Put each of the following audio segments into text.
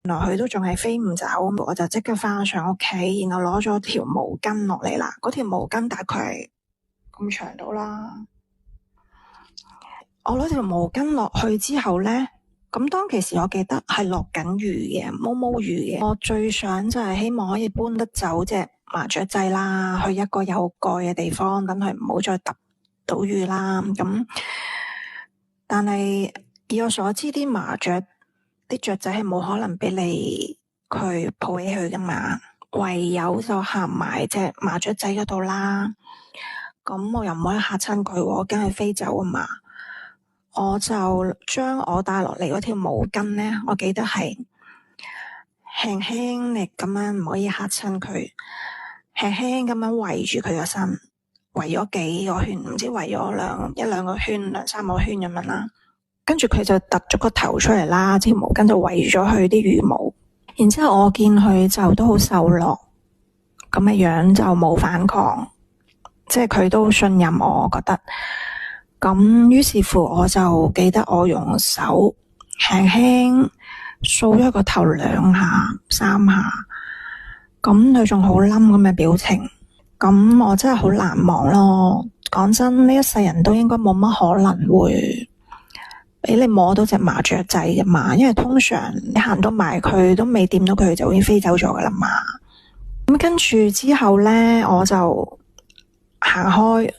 原來佢都仲係飛唔走，我就即刻翻上屋企，然後攞咗條毛巾落嚟啦。嗰條毛巾大概係咁長到啦。我攞條毛巾落去之後咧，咁當其時我記得係落緊雨嘅，毛毛雨嘅。我最想就係希望可以搬得走隻麻雀仔啦，去一個有蓋嘅地方，等佢唔好再揼到雨啦。咁但係以我所知，啲麻雀啲雀仔係冇可能俾你佢抱起佢噶嘛，唯有就行埋隻麻雀仔嗰度啦。咁我又唔可以嚇親佢，我驚佢飛走啊嘛。我就將我帶落嚟嗰條毛巾咧，我記得係輕輕力咁樣，唔可以嚇親佢，輕輕咁樣圍住佢個身，圍咗幾個圈，唔知圍咗一兩個圈，兩三個圈咁樣啦。跟住佢就突咗個頭出嚟啦，條毛巾就圍咗佢啲羽毛。然之後我見佢就都好受落咁嘅樣，就冇反抗，即係佢都信任我覺得。咁於是乎我就記得我用手輕輕掃咗個頭2下3下，咁佢仲好冧咁嘅表情，咁我真係好難忘咯。講真，呢一世人都應該冇乜可能會俾你摸到隻麻雀仔㗎嘛，因為通常你行到埋佢都未掂到佢就已經飛走咗㗎啦嘛。咁跟住之後咧，我就行開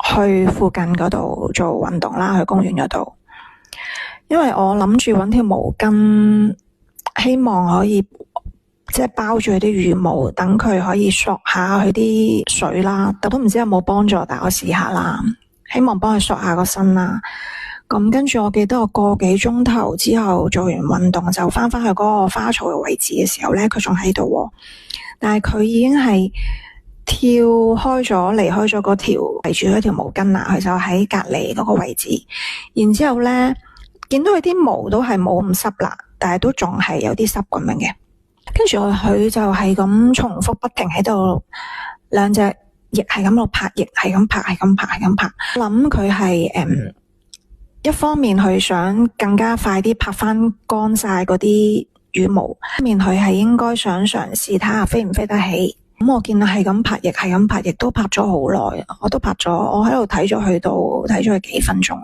去附近嗰度做運動啦，去公園嗰度，因為我諗住搵條毛巾，希望可以即係包住佢啲羽毛，等佢可以索下佢啲水啦。但都唔知有冇幫助，但我試下啦，希望幫佢索下個身啦。咁跟住我記得我個幾鐘頭之後做完運動就翻去嗰個花槽嘅位置嘅時候咧，佢仲喺度，但係佢已經係跳開咗，離開咗嗰條圍住嗰條毛巾啦。佢就喺隔籬嗰個位置，然之後咧見到佢啲毛都係冇咁濕啦，但係都仲係有啲濕咁樣嘅。跟住佢就係咁重複不停喺度，兩隻翼係咁落拍，翼係咁拍，係咁拍，係咁拍。諗佢係一方面佢想更加快啲拍翻乾晒嗰啲羽毛，一方面佢係應該想嘗試睇下飛唔飛得起。咁我見到係咁拍翼，係咁拍翼，都拍咗好耐，我都拍咗，我喺度睇咗佢幾分鐘。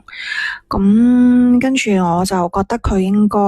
咁跟住我就覺得佢應該